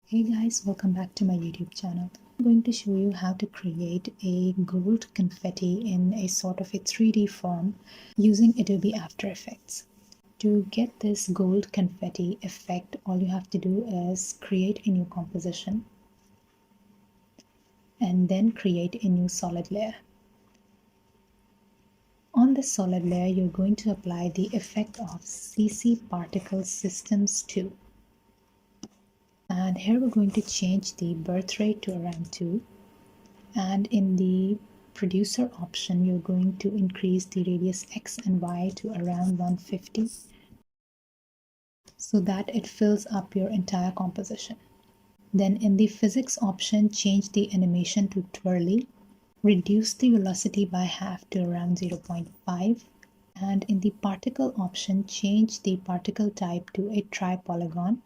Hey guys, welcome back to my YouTube channel. I'm going to show you how to create a gold confetti in a sort of a 3D form using Adobe After Effects. To get this gold confetti effect, all you have to do is create a new composition and then create a new solid layer. On this solid layer, you're going to apply the effect of CC Particle Systems 2. And here we're going to change the birth rate to around 2. And in the producer option, you're going to increase the radius X and Y to around 150 so that it fills up your entire composition. Then in the physics option, change the animation to twirly, reduce the velocity by half to around 0.5, and in the particle option, change the particle type to a tri-polygon.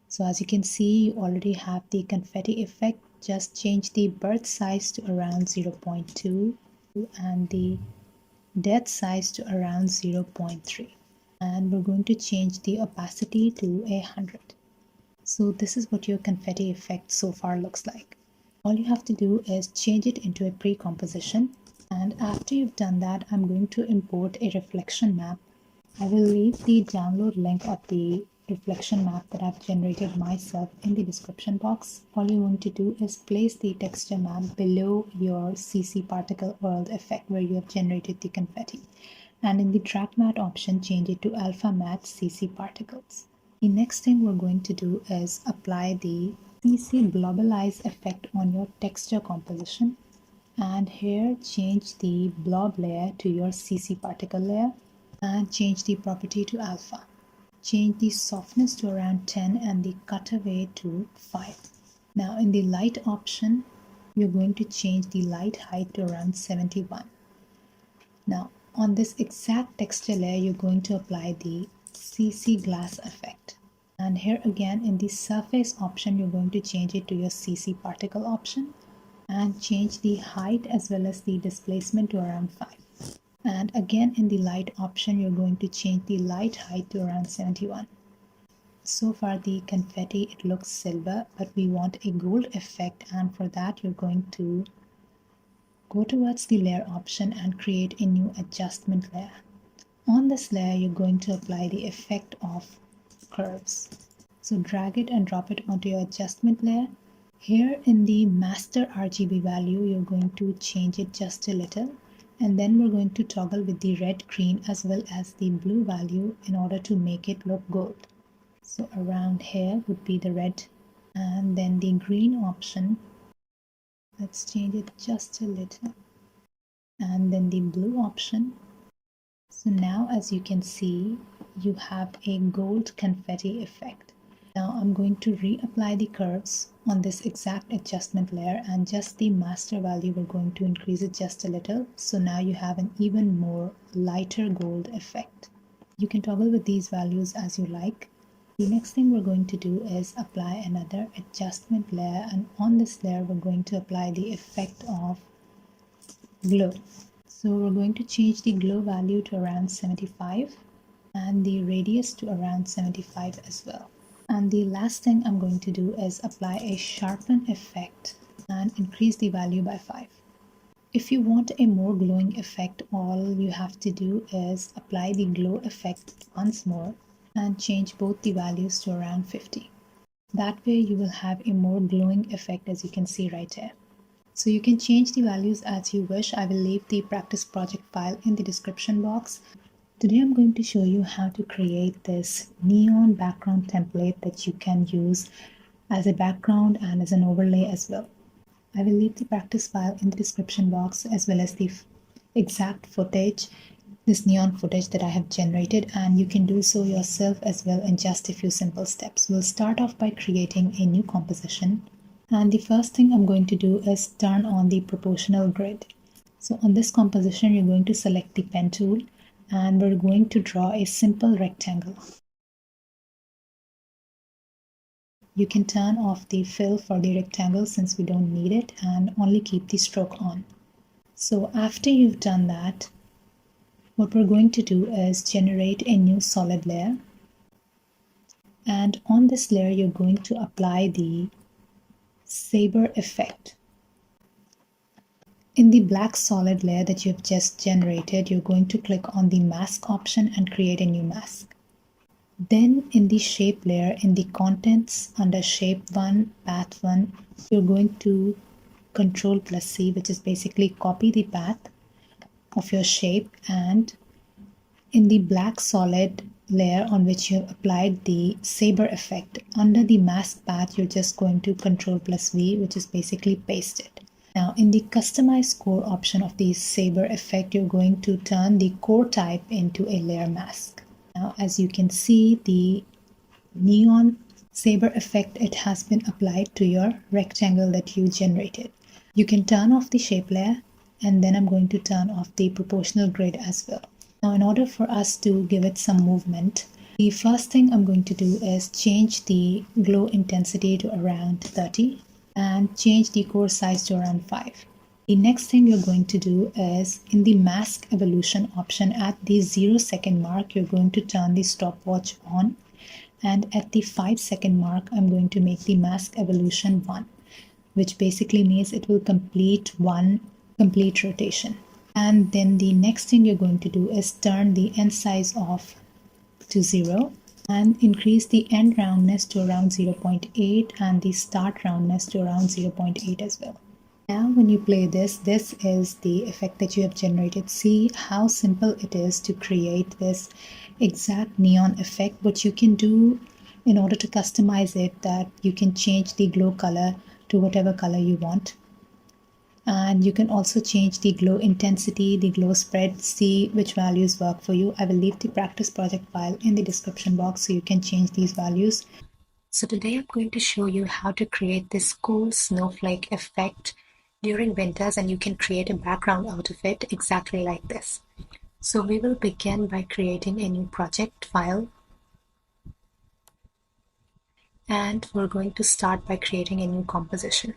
So as you can see, you already have the confetti effect. Just change the birth size to around 0.2 and the death size to around 0.3. And we're going to change the opacity to 100. So this is what your confetti effect so far looks like. All you have to do is change it into a pre-composition. And after you've done that, I'm going to import a reflection map. I will leave the download link of the reflection map that I've generated myself in the description box. All you're going to do is place the texture map below your CC particle world effect where you have generated the confetti. And in the track matte option, change it to alpha matte CC particles. The next thing we're going to do is apply the CC globalize effect on your texture composition. And here change the blob layer to your CC particle layer and change the property to alpha. Change the softness to around 10 and the cutaway to 5. Now in the light option, you're going to change the light height to around 71. Now on this exact texture layer, you're going to apply the CC glass effect. And here again in the surface option, you're going to change it to your CC particle option and change the height as well as the displacement to around 5. And again in the light option, you're going to change the light height to around 71. So far the confetti, it looks silver, but we want a gold effect, and for that you're going to go towards the layer option and create a new adjustment layer. On this layer, you're going to apply the effect of curves. So drag it and drop it onto your adjustment layer. Here in the master RGB value, you're going to change it just a little. And then we're going to toggle with the red, green as well as the blue value in order to make it look gold. So around here would be the red, and then the green option. Let's change it just a little. And then the blue option. So now as you can see, you have a gold confetti effect. Now I'm going to reapply the curves on this exact adjustment layer, and just the master value, we're going to increase it just a little. So now you have an even more lighter gold effect. You can toggle with these values as you like. The next thing we're going to do is apply another adjustment layer, and on this layer we're going to apply the effect of glow. So we're going to change the glow value to around 75 and the radius to around 75 as well. And the last thing I'm going to do is apply a sharpen effect and increase the value by 5. If you want a more glowing effect, all you have to do is apply the glow effect once more and change both the values to around 50. That way you will have a more glowing effect, as you can see right here. So you can change the values as you wish. I will leave the practice project file in the description box. Today I'm going to show you how to create this neon background template that you can use as a background and as an overlay as well. I will leave the practice file in the description box as well as the exact footage, this neon footage that I have generated, and you can do so yourself as well in just a few simple steps. We'll start off by creating a new composition. And the first thing I'm going to do is turn on the proportional grid. So on this composition, you're going to select the pen tool and we're going to draw a simple rectangle. You can turn off the fill for the rectangle since we don't need it, and only keep the stroke on. So after you've done that, what we're going to do is generate a new solid layer. And on this layer, you're going to apply the saber effect. In the black solid layer that you've just generated, you're going to click on the mask option and create a new mask. Then in the shape layer, in the contents under shape 1, path 1, you're going to Ctrl+C, which is basically copy the path of your shape, and in the black solid layer on which you have applied the saber effect, under the mask path, you're just going to Ctrl+V, which is basically paste it. Now in the customize core option of the saber effect, you're going to turn the core type into a layer mask. Now as you can see, the neon saber effect, it has been applied to your rectangle that you generated. You can turn off the shape layer, and then I'm going to turn off the proportional grid as well. Now in order for us to give it some movement, the first thing I'm going to do is change the glow intensity to around 30 and change the core size to around 5. The next thing you're going to do is in the mask evolution option at the 0-second mark, you're going to turn the stopwatch on, and at the 5-second mark, I'm going to make the mask evolution 1, which basically means it will complete one complete rotation. And then the next thing you're going to do is turn the end size off to 0 and increase the end roundness to around 0.8 and the start roundness to around 0.8 as well. Now when you play this is the effect that you have generated. See how simple it is to create this exact neon effect. What you can do in order to customize it, that you can change the glow color to whatever color you want. And you can also change the glow intensity, the glow spread, see which values work for you. I will leave the practice project file in the description box so you can change these values. So today I'm going to show you how to create this cool snowflake effect during winters, and you can create a background out of it exactly like this. So we will begin by creating a new project file, and we're going to start by creating a new composition.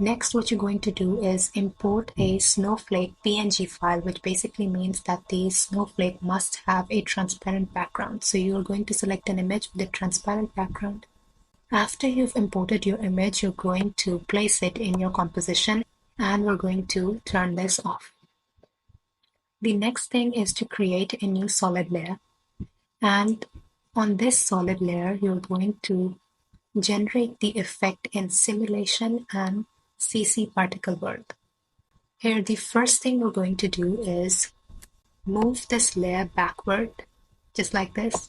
Next, what you're going to do is import a snowflake PNG file, which basically means that the snowflake must have a transparent background. So you're going to select an image with a transparent background. After you've imported your image, you're going to place it in your composition, and we're going to turn this off. The next thing is to create a new solid layer. And on this solid layer, you're going to generate the effect in simulation and CC particle world. Here, the first thing we're going to do is move this layer backward, just like this,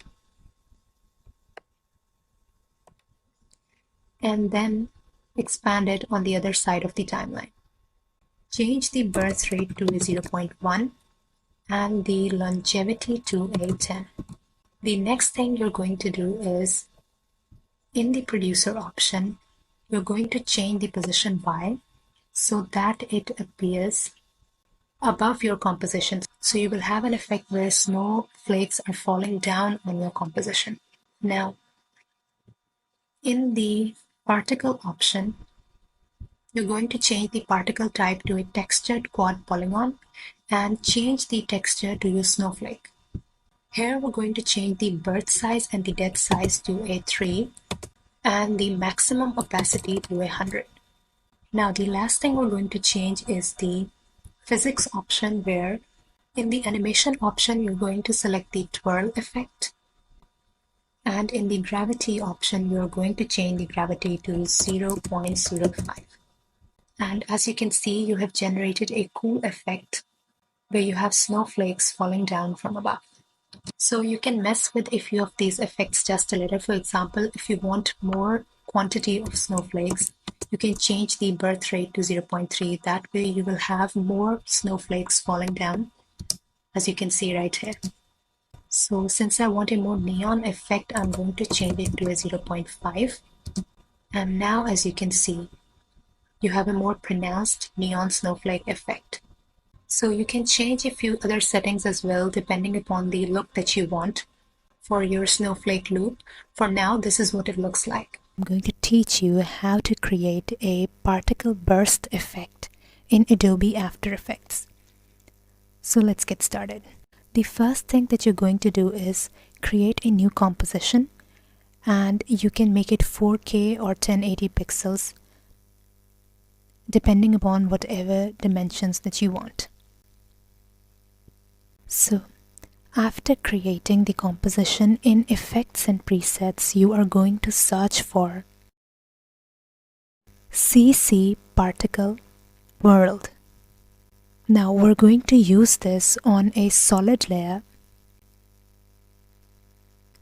and then expand it on the other side of the timeline. Change the birth rate to 0.1 and the longevity to a 10. The next thing you're going to do is, in the producer option, you're going to change the position Y so that it appears above your composition. So you will have an effect where snowflakes are falling down on your composition. Now, in the particle option, you're going to change the particle type to a textured quad polygon and change the texture to your snowflake. Here we're going to change the birth size and the death size to a 3 and the maximum opacity to 100. Now the last thing we're going to change is the physics option, where in the animation option you're going to select the twirl effect, and in the gravity option you're going to change the gravity to 0.05. And as you can see, you have generated a cool effect where you have snowflakes falling down from above. So you can mess with a few of these effects just a little. For example, if you want more quantity of snowflakes, you can change the birth rate to 0.3. That way you will have more snowflakes falling down, as you can see right here. So since I want a more neon effect, I'm going to change it to a 0.5. And now, as you can see, you have a more pronounced neon snowflake effect. So you can change a few other settings as well, depending upon the look that you want for your snowflake loop. For now, this is what it looks like. I'm going to teach you how to create a particle burst effect in Adobe After Effects. So let's get started. The first thing that you're going to do is create a new composition, and you can make it 4K or 1080 pixels depending upon whatever dimensions that you want. So after creating the composition in effects and presets, you are going to search for CC particle world. Now we're going to use this on a solid layer,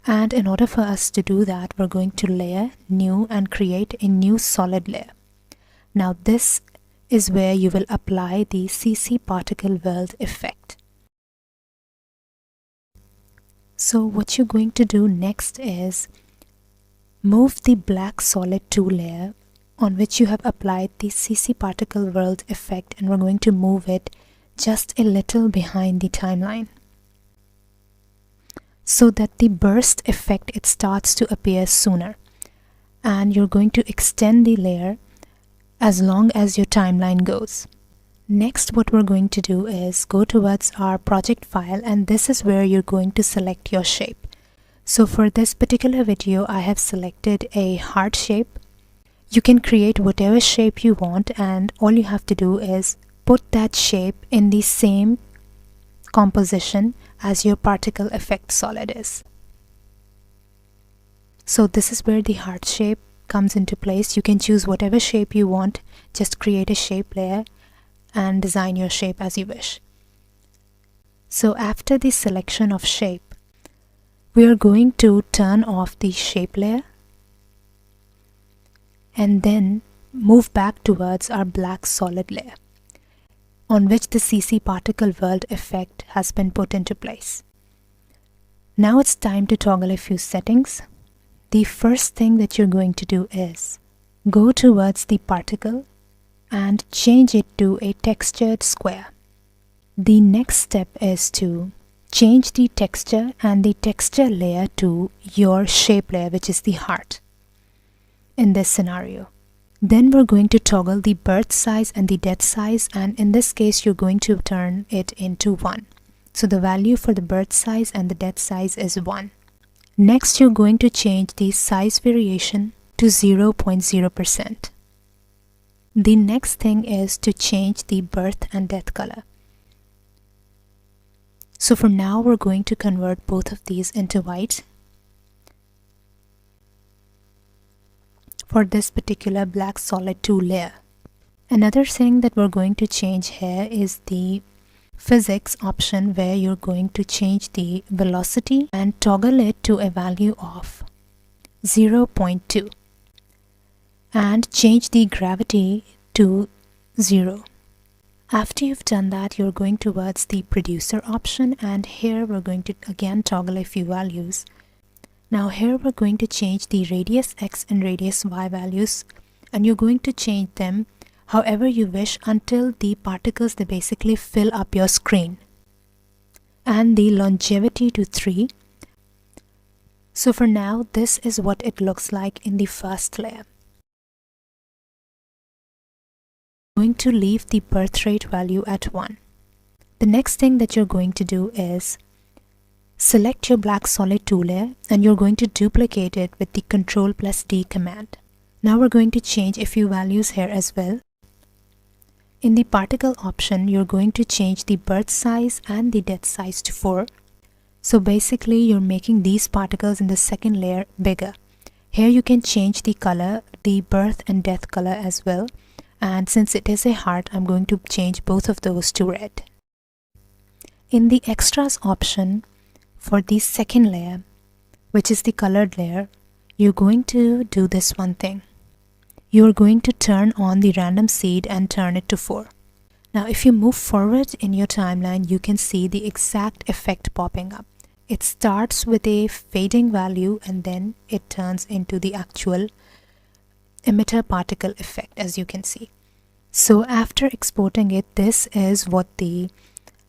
and in order for us to do that, we're going to layer new and create a new solid layer. Now this is where you will apply the CC particle world effect. So what you're going to do next is move the black solid 2 layer on which you have applied the CC particle world effect, and we're going to move it just a little behind the timeline so that the burst effect, it starts to appear sooner, and you're going to extend the layer as long as your timeline goes. Next, what we're going to do is go towards our project file, and this is where you're going to select your shape. So for this particular video, I have selected a heart shape. You can create whatever shape you want, and all you have to do is put that shape in the same composition as your particle effect solid is. So this is where the heart shape comes into place. You can choose whatever shape you want, just create a shape layer and design your shape as you wish. So after the selection of shape, we are going to turn off the shape layer and then move back towards our black solid layer on which the CC particle world effect has been put into place. Now it's time to toggle a few settings. The first thing that you're going to do is go towards the particle and change it to a textured square. The next step is to change the texture and the texture layer to your shape layer, which is the heart in this scenario. Then we're going to toggle the birth size and the death size, and in this case you're going to turn it into 1. So the value for the birth size and the death size is 1. Next, you're going to change the size variation to 0.0%. The next thing is to change the birth and death color. So for now, we're going to convert both of these into white for this particular black solid 2 layer. Another thing that we're going to change here is the physics option, where you're going to change the velocity and toggle it to a value of 0.2 and change the gravity to 0. After you've done that, you're going towards the producer option, and here we're going to again toggle a few values. Now here we're going to change the radius X and radius Y values, and you're going to change them however you wish until the particles, they basically fill up your screen. And the longevity to 3. So for now, this is what it looks like in the first layer. I'm going to leave the birth rate value at 1. The next thing that you're going to do is select your black solid 2 layer, and you're going to duplicate it with the Ctrl+D command. Now we're going to change a few values here as well. In the particle option, you're going to change the birth size and the death size to 4. So basically, you're making these particles in the second layer bigger. Here you can change the color, the birth and death color as well. And since it is a heart, I'm going to change both of those to red. In the extras option, for the second layer, which is the colored layer, you're going to do this one thing. You're going to turn on the random seed and turn it to 4. Now if you move forward in your timeline, you can see the exact effect popping up. It starts with a fading value and then it turns into the actual emitter particle effect, as you can see. So after exporting it, this is what the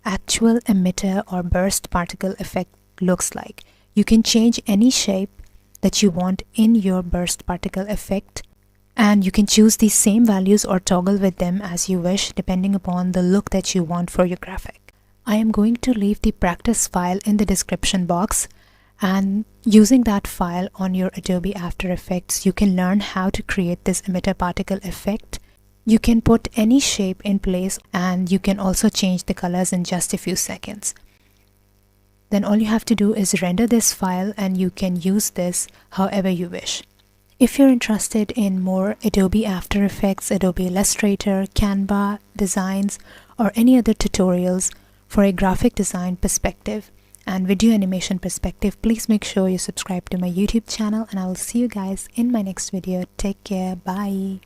actual emitter or burst particle effect looks like. You can change any shape that you want in your burst particle effect, and you can choose the same values or toggle with them as you wish depending upon the look that you want for your graphic. I am going to leave the practice file in the description box, And using that file on your Adobe After Effects, you can learn how to create this emitter particle effect. You can put any shape in place, and you can also change the colors in just a few seconds. Then all you have to do is render this file, and you can use this however you wish. If you're interested in more Adobe After Effects, Adobe Illustrator, Canva designs, or any other tutorials for a graphic design perspective and video animation perspective, please make sure you subscribe to my YouTube channel, and I will see you guys in my next video. Take care. Bye.